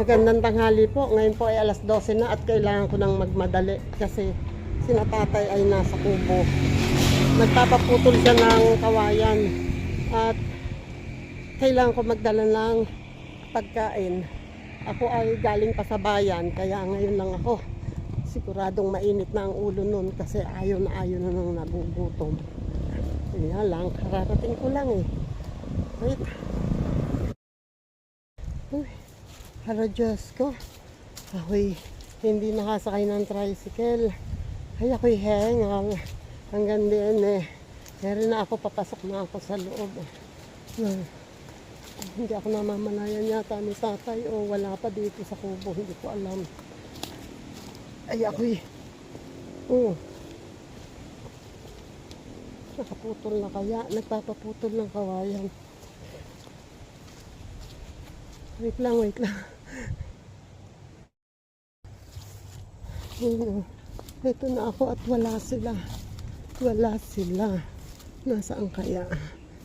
Magandang tanghali po. Ngayon po ay alas 12 na at kailangan ko nang magmadali kasi sina tatay ay nasa kubo. Nagpapaputol siya ng kawayan at kailangan ko magdala ng pagkain. Ako ay galing pa sa bayan kaya ngayon lang ako. Siguradong mainit na ang ulo nun kasi ayaw na nang nagugutom. Kaya lang, kararating ko lang eh. Wait. Uy. Para Diyos ko, ako'y hindi nakasakay ng tricycle. Ay ako'y hengal. Hanggang din eh. Kaya na ako, papasok na ako sa loob. Hindi ako namamalayan yata ni tatay o wala pa dito sa kubo. Hindi ko alam. Ay ako'y, nakaputol na kaya. Nagpapaputol ng kawayan. Wait lang. Ito na ako at wala sila. Nasaan kaya?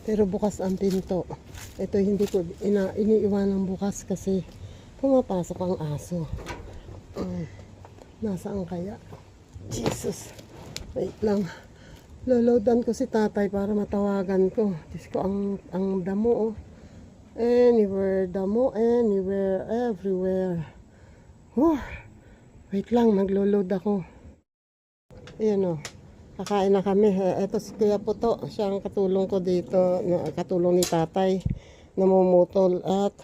Pero bukas ang pinto. Ito hindi ko iniiwanan bukas kasi pumapasok ang aso. Nasaan kaya? Jesus. Wait lang. Loloadan ko si tatay para matawagan ko. Diyos ko ang damo oh. Anywhere, damo, anywhere, everywhere. Wait lang, maglo-load ako. Ayan o, kakain na kami. Ito si Kuya Puto, siya ang katulong ko dito, katulong ni tatay, namumutol. At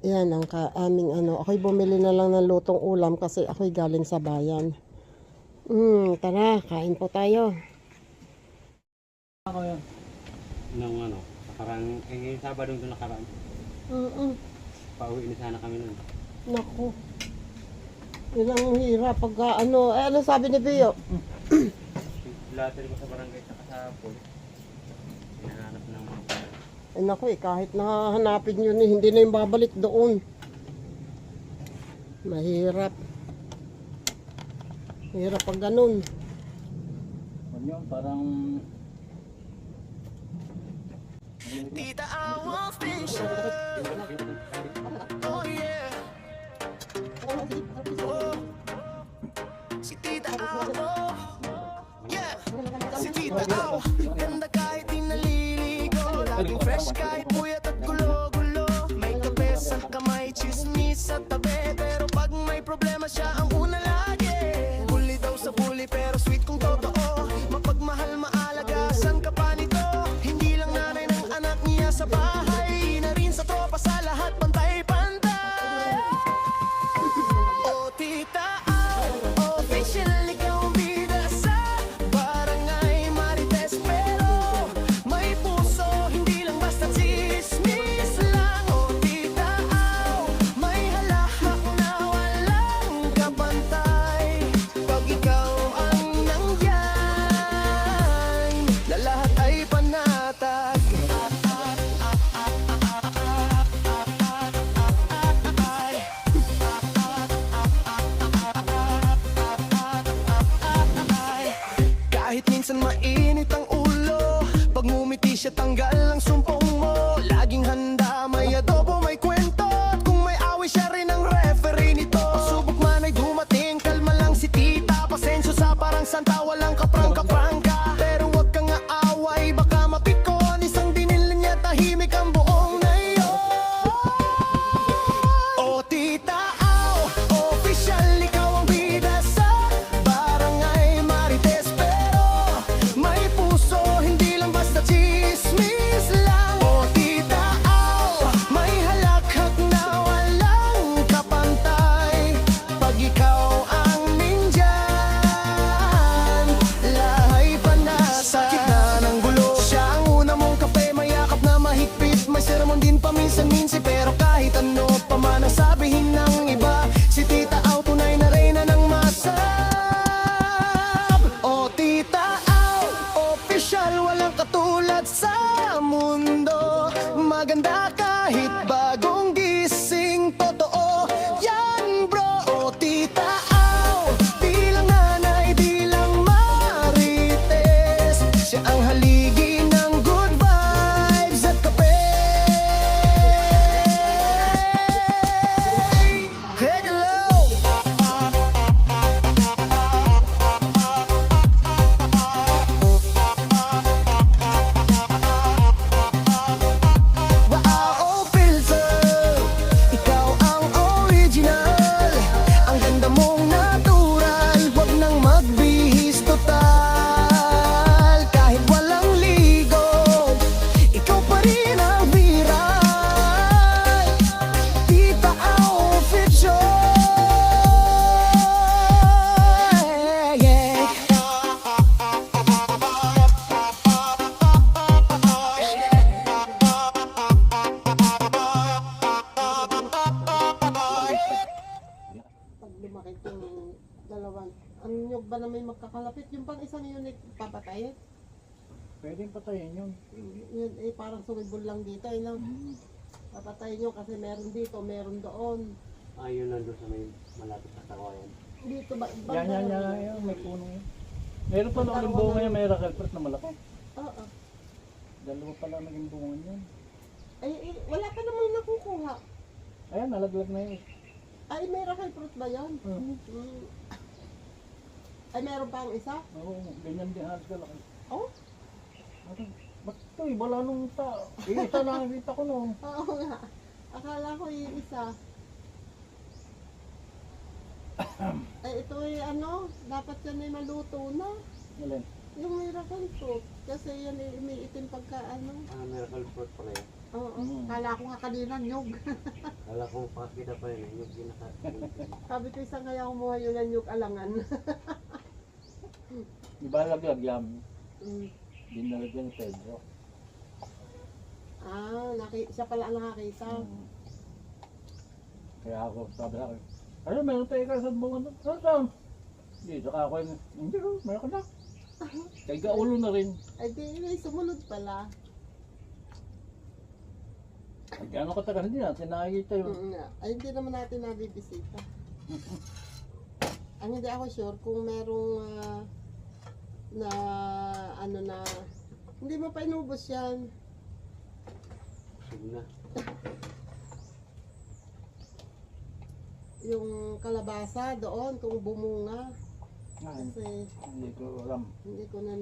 yan ang aming ano, ako'y bumili na lang ng lutong ulam kasi ako'y galing sa bayan. Tara, kain po tayo. Ako yun. Nung ano, nakarang, yung Sabadong doon nakaraan. Pauwi na sana kami nun. Naku. Yun ang hirap pagka ano. Ano sabi ni Bio? Later ko sa barangay sa kasapol. Hinahanap ng mga. Ay naku kahit nahanapin yun hindi na yung babalik doon. Mahirap. Mahirap pag ganun. Ano parang Tita, I want station. Oh yeah. Oh. Si Tita Aw. Yeah. Si Tita Aw. Ganda kahit di naliligo. Laging fresh kahit puyat at gulo-gulo. May kape sa kamay, chismis sa tabi. Pero pag may problema siya ang una lagi. Bully daw sa bully pero sweet kung totoo. Mapagmahal maalagasan ka pa nito. Hindi lang nanay ng anak niya sa bahay. Na rin sa tropa sa lahat pantay-pantay. Oh Tita Aw, official ikaw ang bida sa barangay Marites. Pero may puso, hindi lang basta chismis lang. Oh Tita Aw, may halahak na walang kapantay. Pag ikaw ang nandyan, na lahat ay panatag. Kahit minsan mainit ang ulo, pag ngumiti siya tanggal ang sumpong mo. Laging handa, may adobo, may kwento. At kung may away siya rin ang referee nito. Pagsubok man ay dumating, kalma lang si tita. Pasensyo sa parang santa, walang kaprangka-prangka. Pero wag kang aaway, baka mapikon. Isang dinilin niya, tahimik ang buong nayon. Oh Tita Aw, official ikaw ang bida sa barangay Marites. Pero may puso, hindi lang basta chismis lang. Oh Tita Aw, may halakhak na walang kapantay. Pag ikaw ang nindyan, magkakalapit. Yung pang isang unit, papatayin. Pwedeng patayin yun. Yun, parang sumibol lang dito. No? Papatayin nyo kasi meron dito, meron doon. Ayun nandun sa may malapit sa kawayan. Dito ba? Yan, may puno yun. Meron pa na uling bunga yung may miracle fruit na malaki. Oo. Dalawa pala naging bunga yun. Ay, wala ka namang nakukuha. Ayan, nalaglag na yun. Ay, miracle fruit ba yan? Hmm. Ay, meron pa ang isa? Oo, ganyan din halos kalaki. Oh? Ba't ito eh, wala nung tao. Isa lang nakita ko noon. Oo nga. Akala ko yung isa. Ay, ito ay ano, dapat yan ay maluto na. Alin? Yung miracle fruit. Kasi yan ay umiitim pagka ano. Miracle fruit pala yan. Oo. Mm. Kala ko nga kanina nyug. Kala ko pakita pa yun. Yung ginaka. Sabi ko isang kaya kumuha yun ng nyug alangan. Iba laglag yan. Mm. Dinalagyan ni Pedro. Siya pala ang nakakita. Kaya ako, sabi sa akin, ano, meron tayo ka sa bunga doon? Ano saan? Dito ka ako yun. Hindi ko, meron ka na. Kaya gaulo na rin. Ay di, may sumunod pala. Ay, gano'ng katagal, hindi natin nakikita yun. Ay hindi naman natin nabibisita. Ang hindi ako sure kung merong na ano na hindi mo pa inubos yan. Sige na. Yung kalabasa doon kung bumunga. Kasi Hindi ko alam. hindi ko na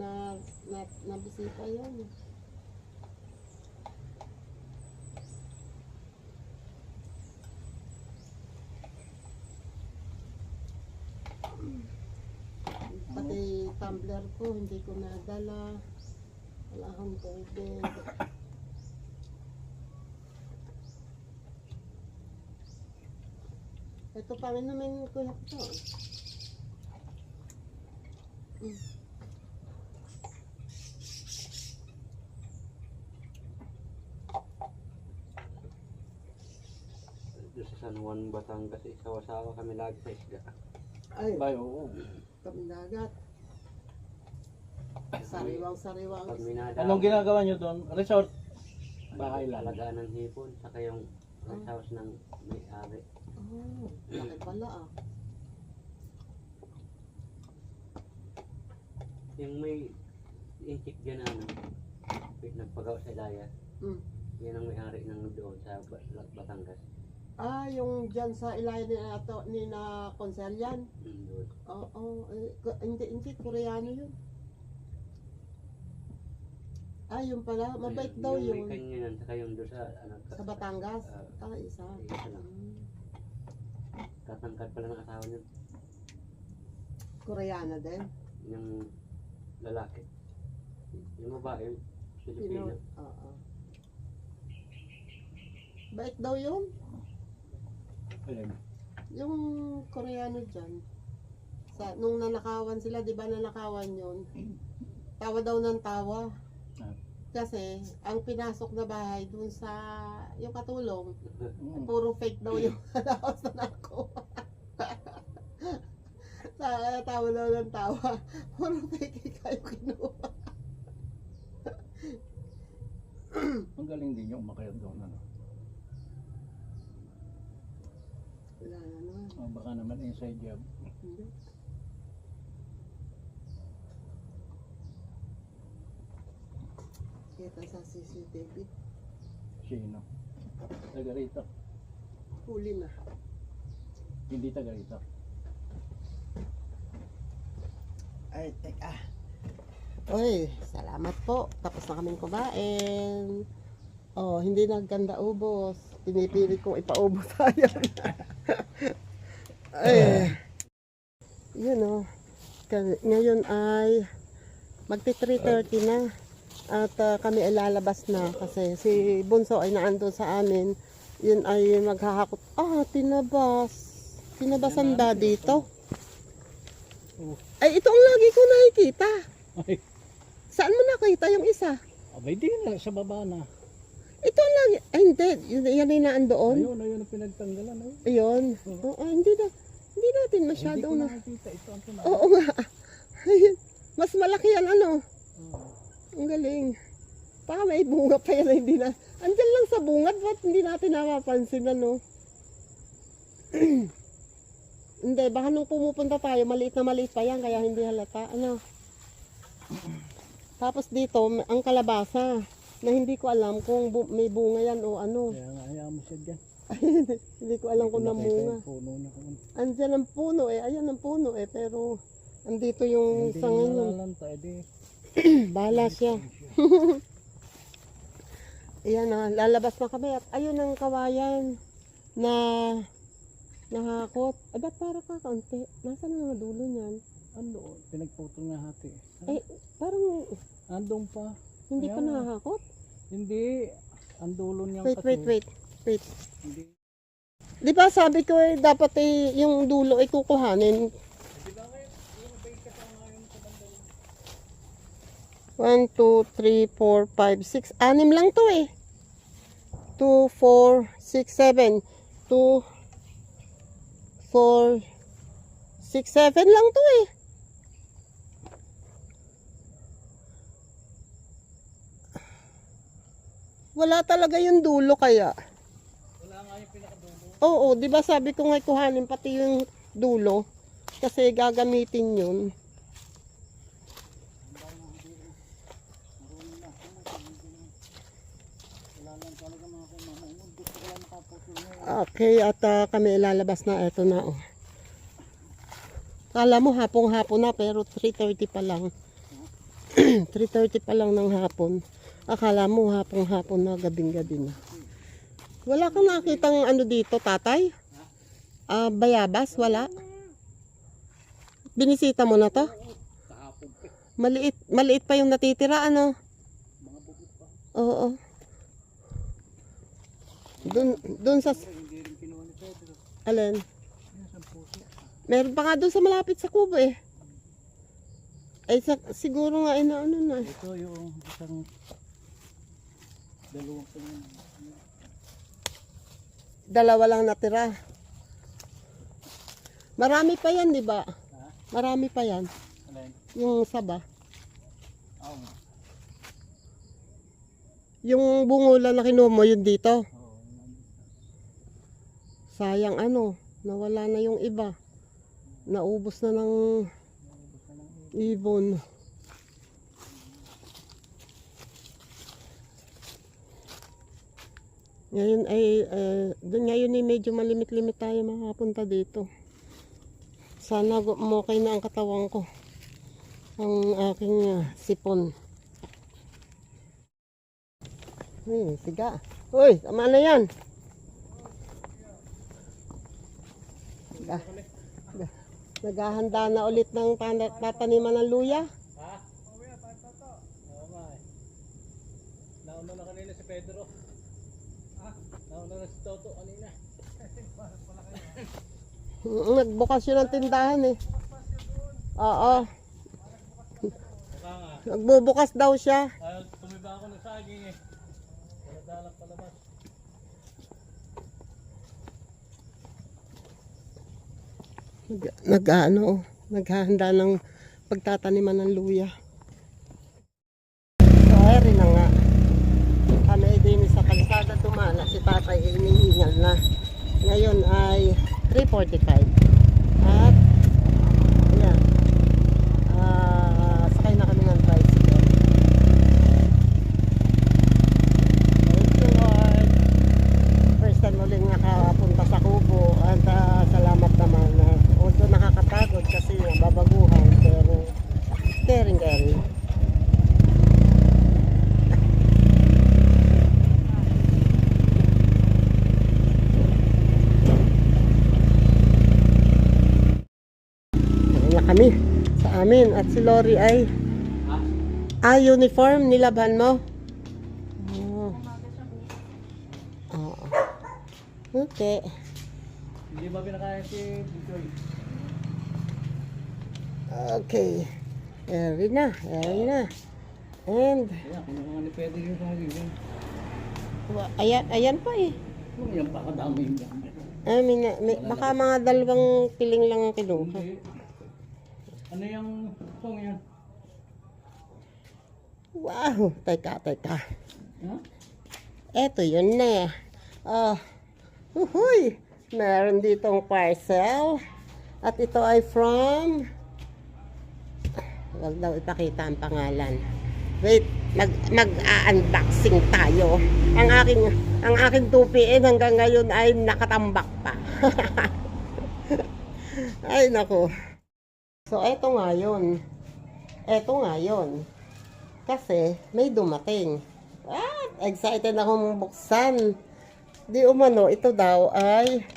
nabisita yan. Pati tumbler ko hindi ko nadala. Wala akong tubig. Ito pa rin naman ko lang ito. Doon sa San Juan, Batangas, isawa-sawa kami lagi sa isda. Ay, Bay, oo. kami dagat. Sariwang-sariwang. Pag minada, Anong ginagawa nyo doon? Resort? Bahay lang. alagaan ng hipon, saka yung rest house ng may-ari. Oh, laki pala ah. Yung may inchik dyan na ano, nagpagawa sa daya, Mm. yan ang may-ari ng doon sa Batangas. Yung dyan sa ilayan ni na Conselyan. Doon. Oo, hindi, Koreano yun. Yun pala, mabait daw yung yun. may kanyanan, saka yung doon sa, ano, Sa Batangas. Ah, Isa. isa lang. Tatangkad pala ng asawa niya, Koreano din. yung lalaki. Yung babae, Pilipino. Oo. Bait daw yun. Alin? Yung Koreano dyan. Nung nanakawan sila, di ba nanakawan yun? Tawa daw ng tawa. Kasi, ang pinasok na bahay dun sa, yung katulong, puro fake daw yung house na nako. Tawa daw ng tawa. Puro fake kayo kinuha. Ang galing din yung umakayat doon. Ano? Wala na naman. Baka naman inside job. Hindi. Kita sa CCTV. Sino? Taga rito. Huli na. Hindi taga rito. Ay, teka. Oy, salamat po. Tapos na kaming kumain. Oh, hindi nagkanda ubos. Pinipilit kong ipaubos sayang. Ay. Yun oh. Ngayon ay magti 3:30 na. At kami ay lalabas na kasi si Bunso ay naandun sa amin. Yun ay maghahakot. Tinabas. Tinabasan ba dito? Ay, ito ang lagi ko nakikita. Ay, Saan mo nakita yung isa? abay di na, sa baba na. Ito ang lagi. Ay, hindi. Yan ay naandoon. Ayun ang pinagtanggalan. Ayun. Ayun. Oo, hindi natin Hindi masyado ko na. nakikita. Ito ang Oo nga. Mas malaki yan ano. Ang galing. Baka may bunga pa yan na hindi na. Andyan lang sa bungad, ba't hindi natin napapansin ano? Hindi, baka nung pumupunta tayo, maliit pa yan, kaya hindi halata. Ano? Tapos dito, ang kalabasa, na hindi ko alam kung may bunga yan o ano. Kaya nga, hayaan mo siya dyan. Hindi ko alam kung namunga. Puno na kung Andyan ang puno eh, ayan ang puno eh, pero andito yung isang ano. nalalanta, edi. Bahala siya. Ayan na, lalabas na kami at ayun ang kawayan na nahakot. Ay, ba't para kakaunti? Nasaan ang mga dulo niyan? Ando, pinagputol nga hati. Ay, parang Andong pa. hindi pa Ayan. nahakot. Hindi. Ang dulo niyang Wait. Hindi. Di ba sabi ko eh, dapat eh, yung dulo ay kukuhanin. 1, 2, 3, 4, 5, 6. 6 lang to eh. 2, 4, 6, 7. 2, 4, 6, 7 lang to eh. Wala talaga yung dulo kaya. Wala nga yung pinakadulo. Oo, di ba sabi ko nga kuhanin pati yung dulo kasi gagamitin yun. Okay, at kami ilalabas na. Eto na oh. Kala mo hapong-hapon na pero 3:30 pa lang. 3:30 pa lang ng hapon. Akala mo hapong-hapon na, gabing-gabi na. Wala kang nakitang ano dito, tatay? Bayabas, wala? Binisita mo na to? Maliit pa yung natitira, ano? Oo. Doon sa... Alin? Meron pa nga doon sa malapit sa kubo eh. Ay, siguro nga ano na. Ito yung isang dalawang pinag. Dalawa lang natira. Marami pa yan, di ba? Marami pa yan. Alin? Yung saba. Oo. Yung bungulan na kinuha mo, yun dito. Oo. Sayang ano, nawala na yung iba. Naubos na ng ibon. Ngayon ay, ngayon ay medyo malimit-limit tayo makapunta dito. Sana okay na ang katawan ko. Ang aking sipon. Siga. Uy, tama na yan. Naghahanda na ulit ng tataniman ng luya. Ha? Oo nga eh. Nauna na kanina si Pedro. Ha? Nauna na si Toto kanina. Nagbukas yun ng tindahan eh. Oo. Baka nga. Nagbubukas daw siya. Tumiba ako ng saging eh. Dalang palabas. Naghahanda ng pagtataniman ng luya. So, rin na nga. Kami din sa kalsada tumala. Si tatay ay inihingal na. Ngayon ay 3:45. At, ayan. Sakay na kami ng bicycle. Thank you, Lord. First time ulit nakapunta sa Kubo. At salamat naman. Although nakakapagod kasi babaguhan. Pero, caring. Kami sa amin at si Lori ay uniform nilaban mo. Oo. Okay. Hindi ba pinakain si Bijoy? Okay. Eri na. And Kaya kung mga ni Pedro yung saging. ayan pa eh. Yan pa kadami yung gamit. Baka mga 2 piling lang ang kinuha. Ano yung song yan? Wow, teka. Huh? Eto yun na. Uhuy! Meron ditong parcel. At ito ay from... Huwag daw ipakita ang pangalan. Wait, mag-unboxing tayo. Ang aking 2PN hanggang ngayon ay nakatambak pa. Ay, nako. So, eto nga yun. Kasi, may dumating. Excited akong buksan. Di umano, ito daw ay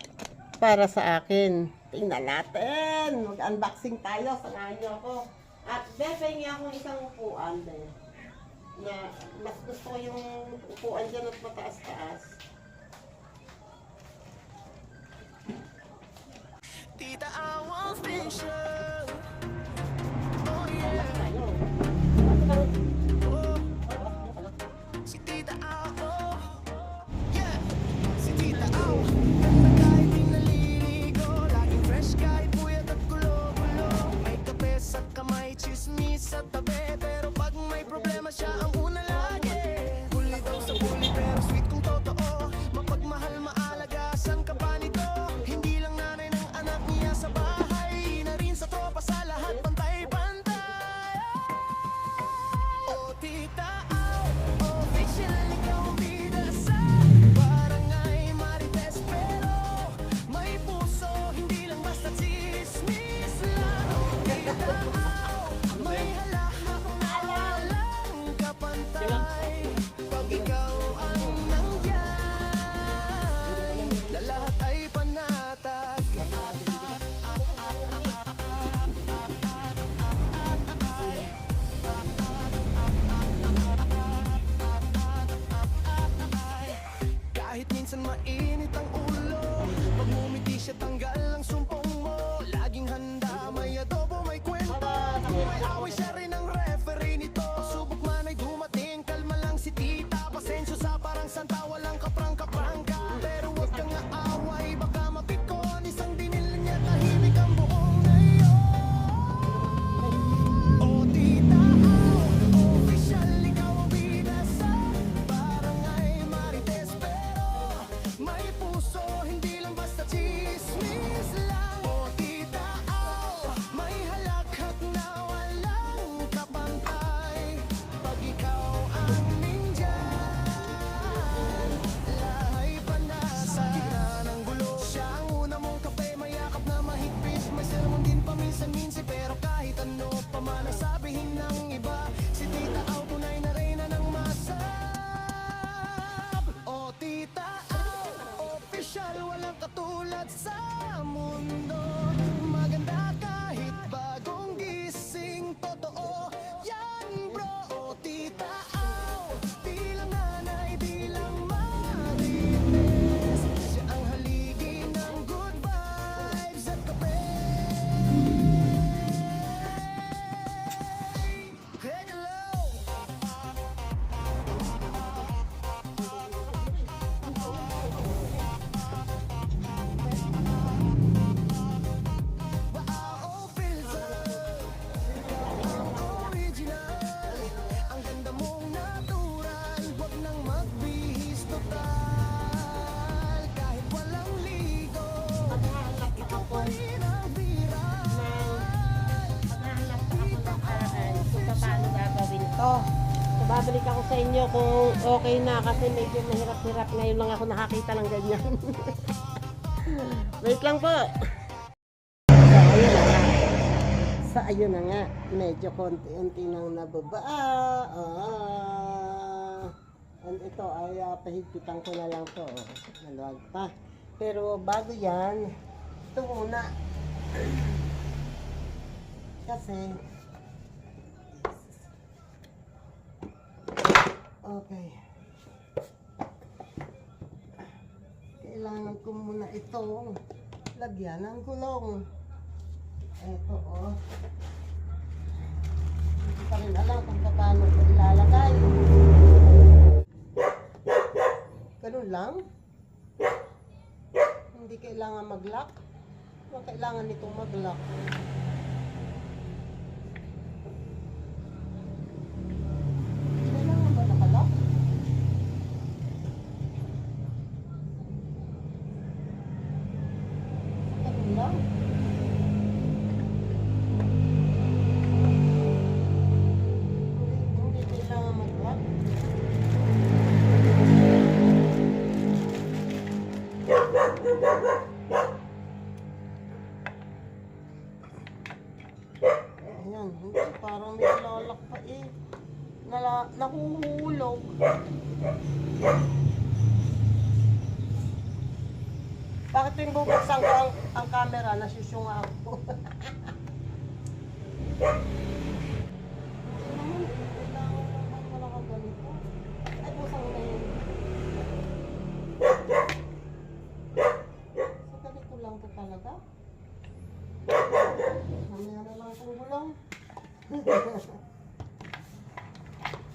para sa akin. Tingnan natin. Mag-unboxing tayo. Sanahan niyo ako. At befeng niya akong isang upuan. Na mas gusto ko yung upuan dyan at mataas-taas. Tita, I want official. Oh yeah. Si Tita Ao, yeah. Si Tita Ao, ganda kahit di naliligo. Laging fresh kahit puyat at gulo-gulo. May kape sa kamay, chismis sa tabi. Pero pag may problema siya ang una lagi. Huli daw sa huli pero sweet kung totoo. Mapagmahal, maalaga, saan ka ba nito? Hindi lang nanay ng anak niya sa bahay. Na rin sa tropa, sa lahat pantay-pantay. Oh, Tita Ao, official ikaw ang bida sa barangay Marites. Pero may puso, hindi lang basta chismis lang. Oh, Tita Ao, may halahak na walang kapantay. Pag ikaw ang nandiyan, lahat ay panatag. Kahit minsan mainit ang ulo, pag ngumiti siya tanggal ang sumpong mo. Laging handa, may adobo, may kwento. May away siya rin ang referee nito. Subok man ay dumating, kalma lang si tita. Pasensyo sa parang santa, walang kaprang-kaprangka. Pero wag kang aaway, baka mapikon. Isang dinil niya, tahimik ang buong ngayon. Oh, Tita Ao, official ikaw ang bida sa barangay Marites. Pero may puso, hindi lang basta chismis lang. Oh, Tita Ao, may halakhak na walang kapantay. Pag ikaw ang nindyan, lahay panasa. Sa gitna ng gulo, siya ang una mong kape. Mayakap na mahigpit, may sermon din paminsan-minsan. Pero kahit ano pa man ang sabihin ng iba, si Tita Ao tunay na reyna ng masab. Oh, Tita Ao, official, walang katulad sa mundo. Maganda kahit bagong gising, totoo yan bro. Oh, Tita Ao, di lang nanay, di lang marites. Siya ang haligi ng good vibes at kape. Hello! Wow, filter, ang original. Ang ganda mong natural, wag nang magbihis total. Kahit walang ligo, ikaw pa rin ang viral. Maghahanap pa ako ng paraan kung paano gagawin to. So, babalik ako sa inyo kung okay na kasi medyo mahirap-hirap. Ngayon lang ako nakakita ng ganyan. Wait lang po. So, ayun na nga. Medyo konti-unti nang nababa. And ito ay pahigpitan ko na lang to. Maluwag pa. Pero bago yan, ito muna. Kasi, okay. Kailangan ko muna ito lagyan ng gulong. Eto, oh. Hindi pa rin alam kung paano ko ilalagay. Ganun lang. Hindi kailangan mag-lock. Kailangan nitong mag-lock. nakuhulog. Bakit yung bubuksan ko ang camera, nasusunga ako? Ay, buksan ko na yun. So, ganito lang ito talaga. Mamaya na lang itong gulong.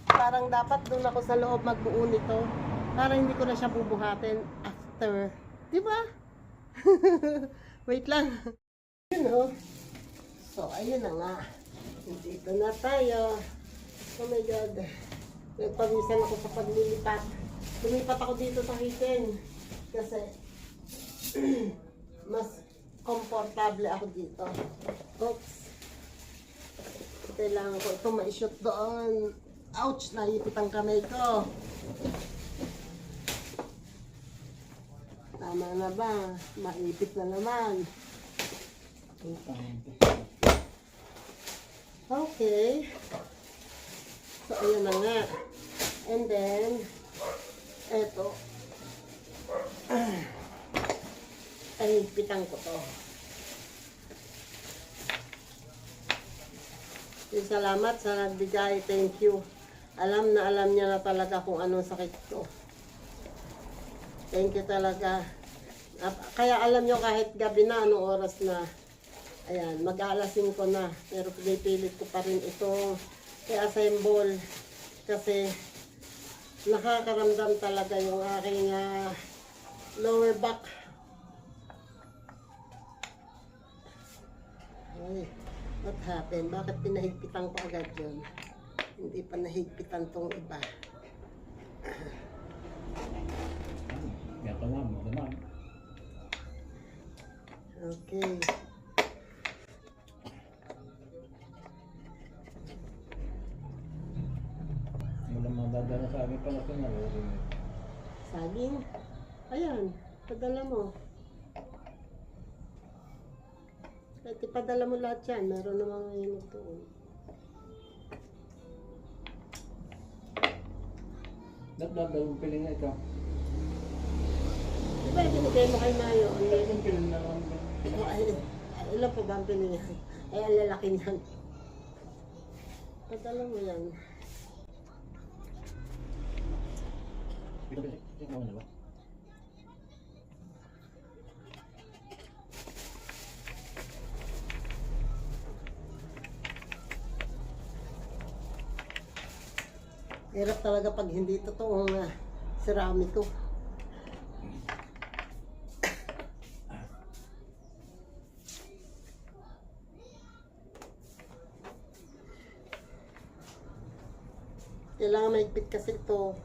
Parang dapat doon ako sa loob magbuo nito. Para hindi ko na siya bubuhatin after. Di ba? Wait lang. Yun o. So, ayun na nga. Dito na tayo. Oh my God. Nagpawisan ako sa paglilipat. Lumipat ako dito sa kitchen. Kasi, mas komportable ako dito. Oops. Kailangan ko ito ma-shoot doon. Ouch! Naipit ang kamay ko. Tama na ba? Maipit na naman. Okay. So, ayun na nga. And then, eto. Ay, pitang ko to. Salamat sa nagbigay. Thank you. Alam niya na talaga kung anong sakit ko. Thank you talaga. Kaya alam nyo kahit gabi na, anong oras na. Ayan, mag-aalasin ko na. Pero pinipilit ko pa rin ito i-assemble. Kasi nakakaramdam talaga yung aking lower back. Ay, what happened? Bakit pinahigpitan ko agad yun? Hindi pa nahigpitan tong iba. Gato nga mo naman. Okay. Wala madadala sa amin pala sa nalulong. Saging. Ayan, padala mo. Kahit ipadala mo lahat yan, meron namang ngayon doon. Nagdadalong piling na ito. Di ba binigay mo kay Mayo? Ang piling na lang. Oh, ay, ilan pa ba ang pinigay? Ay, ang lalaki niyan. Padala mo yan. Ito na ba? Hirap talaga pag hindi totoong ceramiko. Kailangan maigpit kasi ito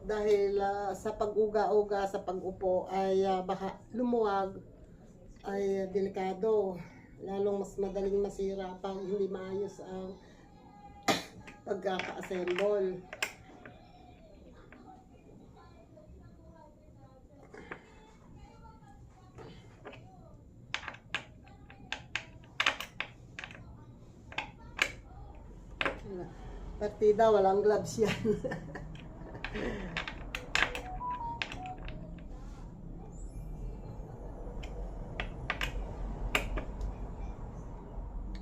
dahil sa pag-uga-uga, sa pag-upo ay baka lumuwag, ay delikado. Lalong mas madaling masira pag hindi maayos ang pagkaka-assemble. Partida, walang gloves yan.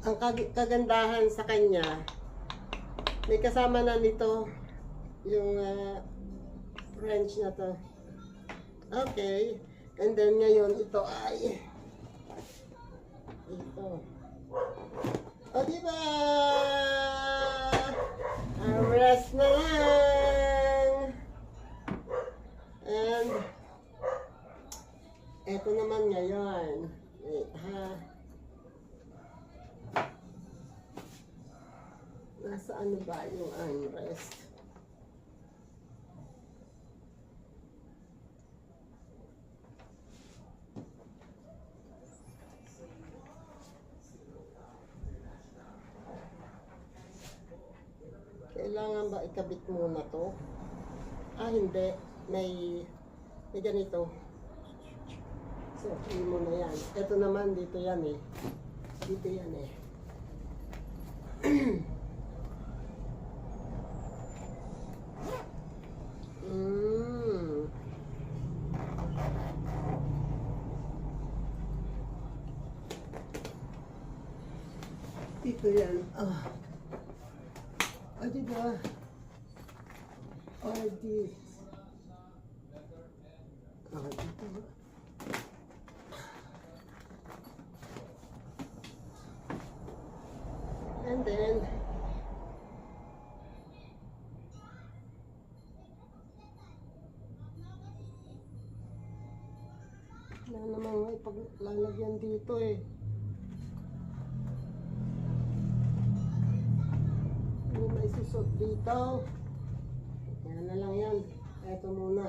Ang kagandahan sa kanya, may kasama na nito yung wrench na to. Okay. And then ngayon ito ay ito. O diba? Rest na lang. And eto naman ngayon. Wait ha. Nasa ano ba yung armrest? Kailangan ba ikabit muna to? Ah, hindi. May ganito. So, hindi mo na yan. Ito naman, dito yan eh. Dito yan eh. Dito yan. Diba? This. Dito ba? And then, wala naman nga ipaglalagyan dito eh. Ano may susot dito? Yan na lang yan. Ito muna.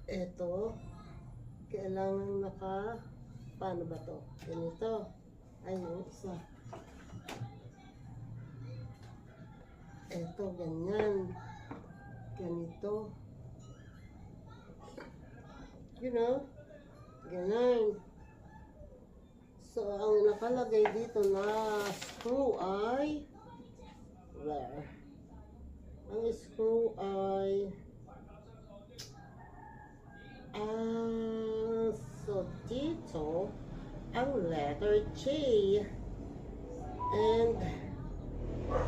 Ito. Kailangan paano ba to? Ganito. Ay, yung isa. Ito, ganyan. Ganito. You know? Ganyan. So, ang nakalagay dito na screw ay where? Ang screw ay so dito ang letter J and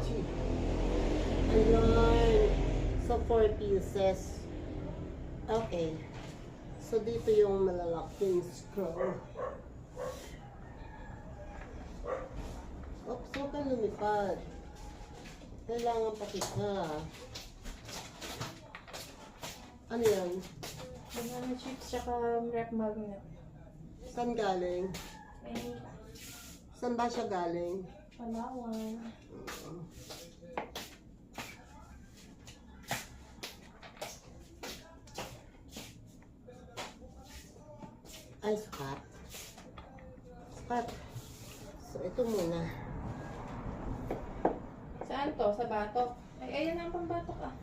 G. Ayan. So, 4 pieces. Okay. So, dito yung malalaking screw. Oops, huwag kang lumipad. Kailangan pati ka. Ano yan? Banana chips tsaka rep magnet. Saan galing? Eh, Saan ba siya galing? Palawan. Ay, sukat. Sukat. So, ito muna. Saan to? Sa batok? Ay, ayan ang pambatok ah.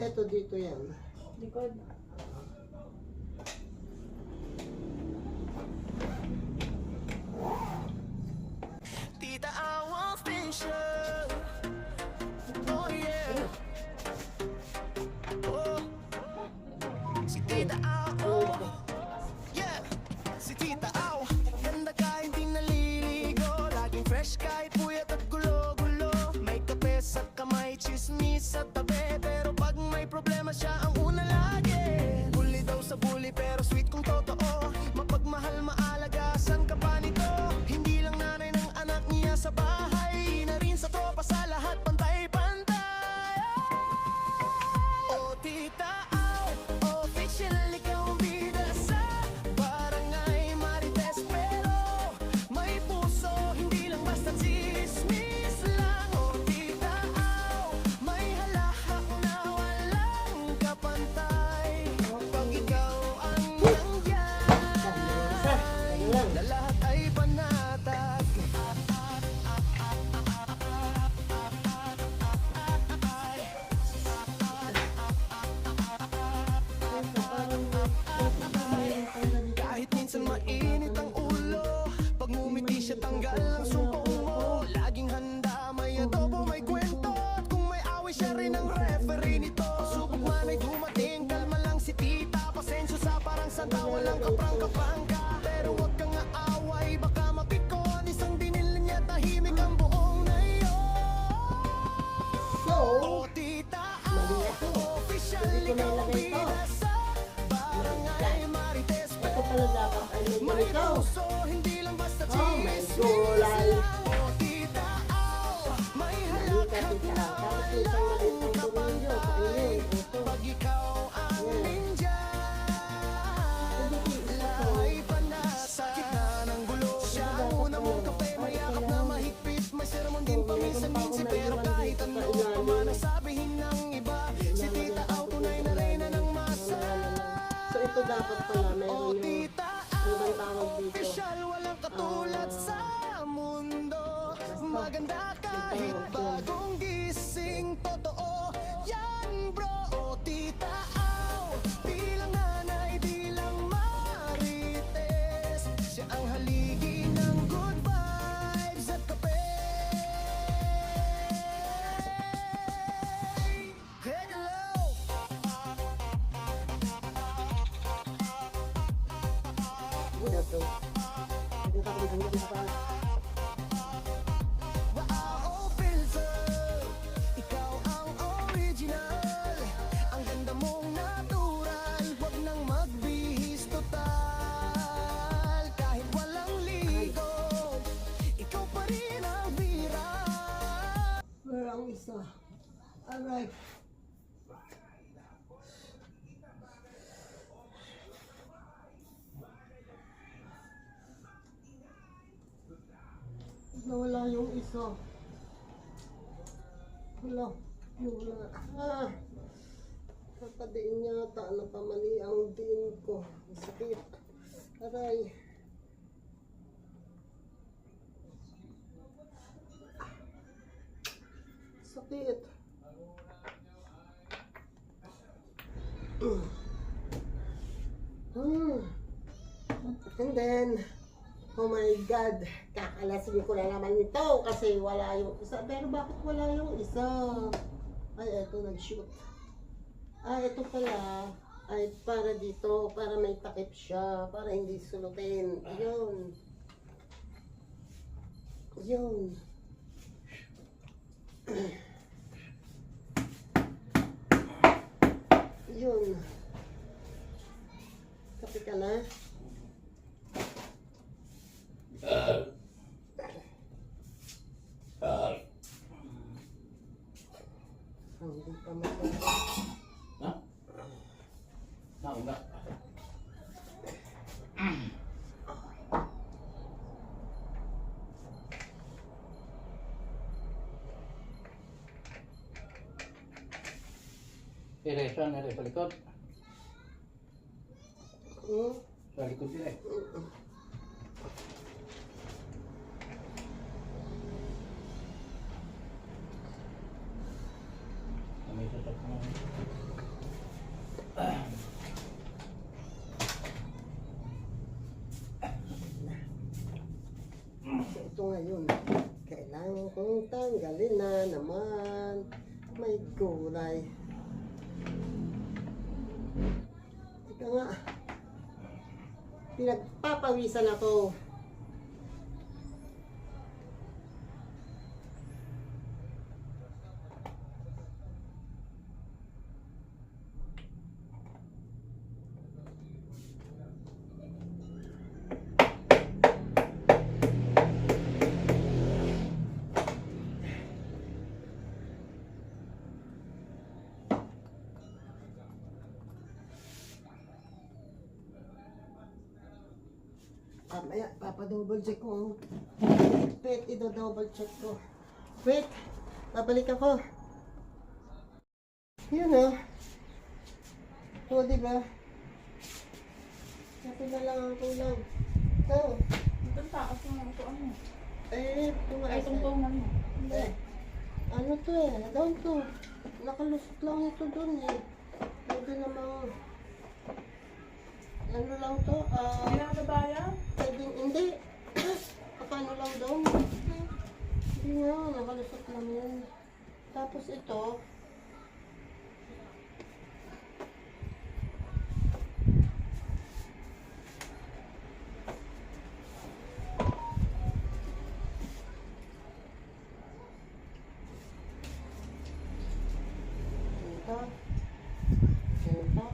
Ito dito yan. Likod. Tita Awa official. Oh yeah. Oh. Si Tita Awa. Yeah. Si Tita Awa. Ganda kahit di naliligo. Laging fresh kahit puyat at gulo-gulo. May kape sa kamay, chismis sa tabi. Pero pag may problema siya ang una lagi. Bully daw sa bully pero sweet kung totoo. Mapagmahal, maalagasan ka pa nito. Hindi lang nanay ng anak niya sa bahay, na rin sa tropa, sa lahat pantay-pantay. Oh, Tita Au, official, ikaw ang bida sa barangay Marites. Pero may puso, hindi lang basta chismis lang. Oh, Tita Au, may halahak na walang kapantay. Pag ikaw ang nandyan, na lahat ay panatag. Kahit minsan mainit ang ulo, pag ngumiti siya tanggal ang sumpong mo. Laging handa, may adobo, may kwento. At kung may away siya rin ang referee nito. Subok man ay dumating, kalma lang si tita. Pasensyo sa parang santa, walang kaprang-kaprangka. Pero wag kang aaway, baka mapikon. Isang dinil niya, tahimik ang buong nayon. So, Oh, Tita Au, official, ikaw ang bida sa barangay Marites. ito pala dapat ay may May ganito. puso, hindi lang basta Oh my chismis gulay. lang. Oh, Tita Au, may Halika, halakak tita. na Tapos isang maliit ng tulunyo. kapantay. Ayun, ito. Pag ikaw ang Yan. nandyan, lahay panas sa gitna ng gulo. Siya ang una mong kape, may yakap na mahigpit. May sermon din paminsan-minsan, pero kahit ano pa man ang sabihin ng iba, si Tita Au tunay na reyna ng masa. So, ito dapat pala Oh, meron yung Tita ano Au, bang tawag dito? official, walang katulad sa mundo. Maganda kahit bagong gising, totoo yan bro. Oh, Tita Au, bilang nanay, di lang marites. Siya ang haligi ng good vibes at kape. Hello! Ito. Ito ka kung Hanggang sa Wow, filter, ikaw ang original. Ang ganda mong natural, wag nang magbihis total. Kahit walang ligo, ikaw pa rin ang bira. wala ang isa. Alright. Nawala yung isa. Wala. Wala. Ah! Napadiin yata. Napamali ang diin ko. Sakit. Aray. Sakit. And then, oh my God, kakalasin ko na naman ito kasi wala yung isa. Pero bakit wala yung isa? Ay, eto nag-shoot. Ah, ito pala ay para dito, para may takip siya, para hindi sulutin. Ayun. Yun. Yun. Kapi ka na? Hindi pa maganda. Ha? Nauna. Saan na rin sa likod? Sa likod sila eh. May sasak na. Ito ngayon, kailangan kong tanggalin na naman. May gulay. Ika nga, pinagpapawisan ako. Mamaya, papadouble check ko. Wait, double check ko. Wait, babalik ako. Yun o. O, diba? Kasi na lang ang kulang. Ito. Ito taas mo ito ano. Eh, tumaas Ay, tungtungan mo. Eh, ano to eh? Down to. Nakalusot lang ito dun eh. Pwede namang... Ano lang to? Kailangan ba bayan? Pwedeng hindi. Paano lang doon? Hindi nga, nakalusot lang yan. Tapos ito, ito, ito.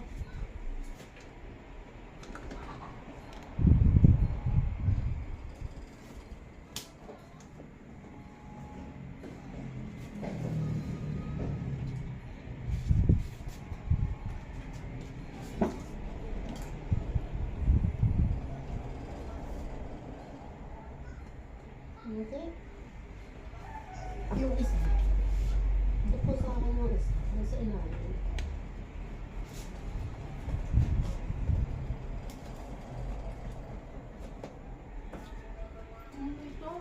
Okay. Yung isa. Ito po sa akin yung isa. Nasa ilalim. Ano ito?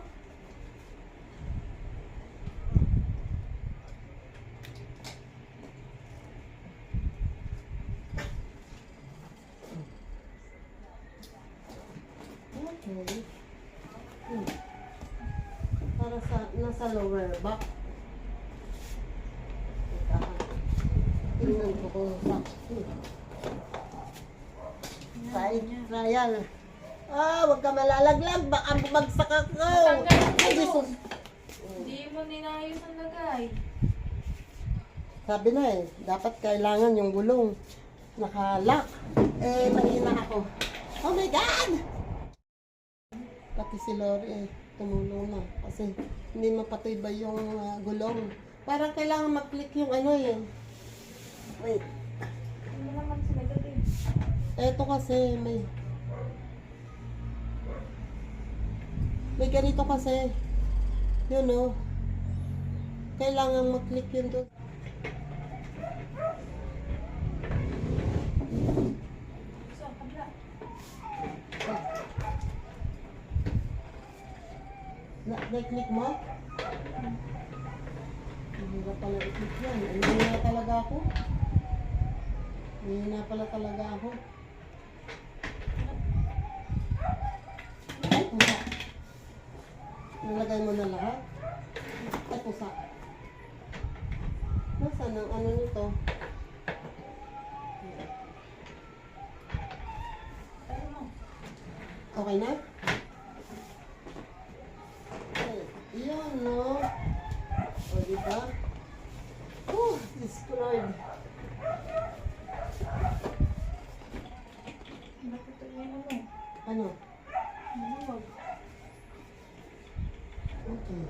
Okay. Para sa, nasa lower back. Tingnan ko kung sa side trial. Huwag ka malalaglag. Baka bumagsak ako. Matanggal yung Ay, gulong. Jesus. Hindi mo ninayos ang lagay. Sabi na dapat kailangan yung gulong nakalock. Mahina ako. Oh my God! Pati si Lori tumulong na kasi hindi mapatibay yung gulong. Parang kailangan mag-click yung Wait. Hindi naman sila galing. Eto kasi may ganito kasi. Yun kailangan mag-click yun doon. So, kabla. Na-click mo? Hindi na pala i-click yan. Hindi na talaga ako. Hindi na pala talaga ako. Ay, pusa. Nalagay mo na lahat? Ay, pusa. Nasaan ang nito? Tayo mo. Okay na? Ay, yun, no? O, diba? Oh, destroyed. Naputol mo mo. Ano? Maluwag. Okay.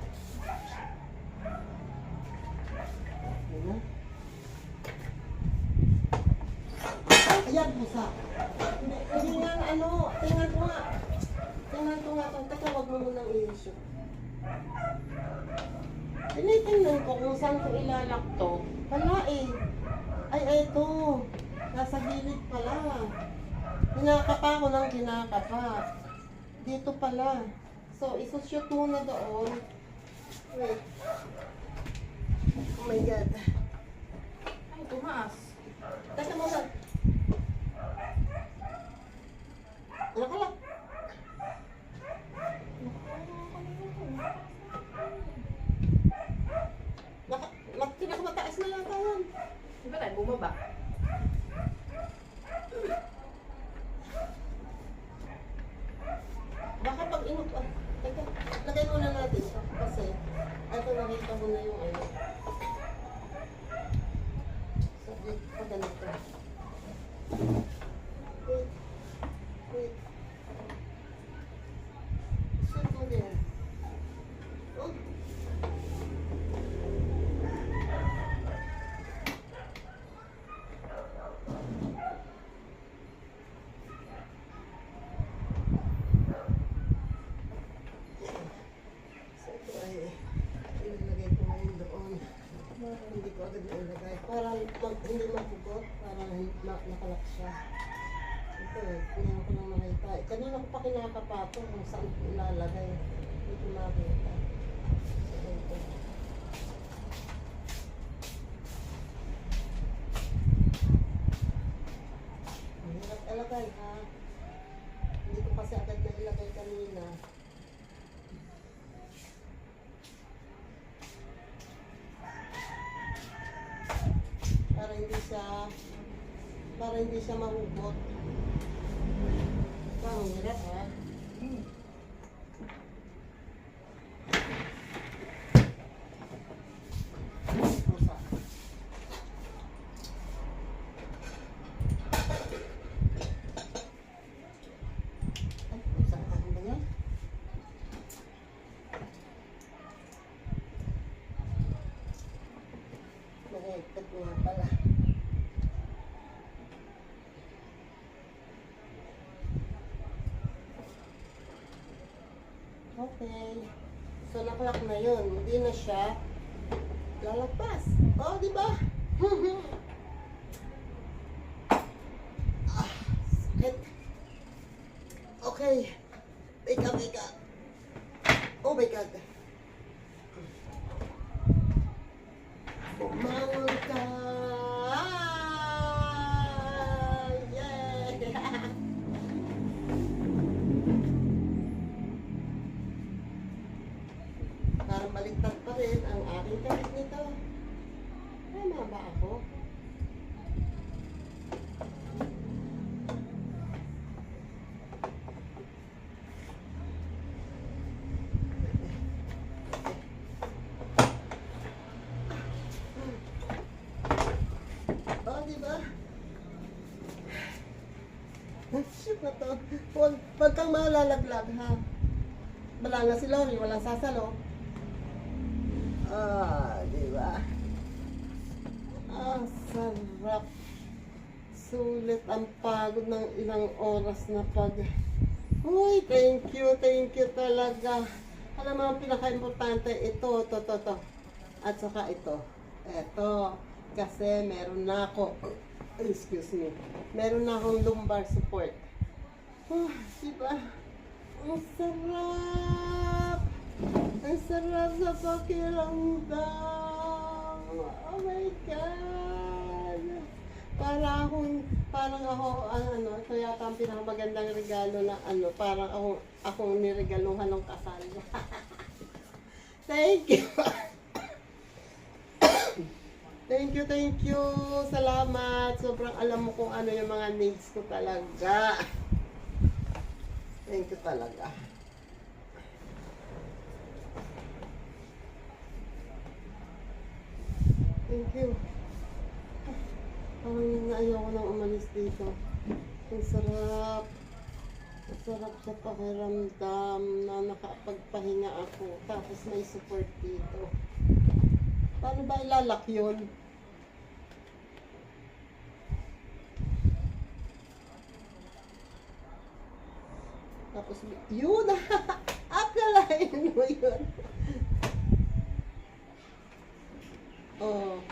Okay na? Ayan, pusa. Hindi nga, tingnan ko nga. Tingnan ko nga. Teka, wag mo munang i-issue. Tinitingnan ko kung saan ko ilalak to. Wala Ay, ito. Nasa gilid pala. Kinakapa ko ng kinakapa. Dito pala. So, isushoot muna doon. Wait. Oh my God. Ay, tumaas. Teka muna. Nakalak. Pinakamataas na yata yan. Di ba tayo bumaba? Baka pag teka, lagay muna natin ito. Kasi, ito nakita mo na yung Sabi, pag ganito. Wait. Wait. Shoot mo din. Oh. Ilalagay ko ngayon doon. Hindi ko agad nailagay. Para hindi mapugot. Para nakalak siya. Ito ngayon ko lang nakita. Kanina ko pa kinakapato kung saan ko ilalagay. Hindi ko makita. So, ito. Mahirap ilagay ha. Hindi ko kasi agad na ilagay kanina. Para hindi siya mahugot. Parang hirap ha. Pusa. Ay, pusa ka ba yan? Nahigpit nga pala. Okay. So, nakalak na yun. Hindi na siya lalagpas. Oh, di ba? Sakit. Okay. Wake up, wake up. Oh my God. Bumangon ka. Yeah. Parang baligtad pa rin ang aking kahit nito. Tama ba ako? na to. Huwag kang malalaglag, ha? Wala nga si Lori, walang sasalo. Di ba? Sarap. Sulit ang pagod ng ilang oras na Uy, thank you talaga. Alam mo, ang pinaka-importante, ito. At saka ito. Ito. Kasi meron na ako, excuse me, meron na akong lumbar support. Diba? Ang sarap! Ang sarap sa pakiramdam! Oh my God! Parang ako, ito yata ang pinakamagandang regalo na parang akong niregaluhan ng kasal. Thank you! Thank you! Salamat! Sobrang alam mo kung ano yung mga needs ko talaga. Thank you talaga. Thank you. Parang ayoko nang umalis dito. Ang sarap. Ang sarap sa pakiramdam na nakapagpahinga ako. Tapos may support dito. Paano ba ilalak yun? Tapos, yun! Akalain mo yun. Oh.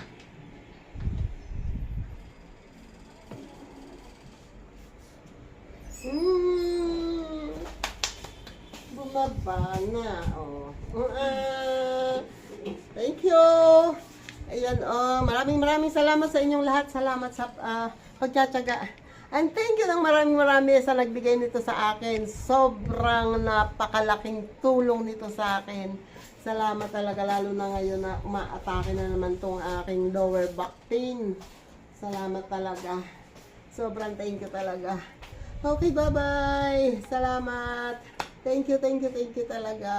Bumaba na. Oh. Thank you. Ayan, maraming salamat sa inyong lahat. Salamat sa pagtsatsaga. And thank you ng marami sa nagbigay nito sa akin. Sobrang napakalaking tulong nito sa akin. Salamat talaga, lalo na ngayon na umaatake na naman tong aking lower back pain. Salamat talaga. Sobrang thank you talaga. Okay, bye-bye. Salamat. Thank you talaga.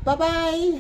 Bye-bye.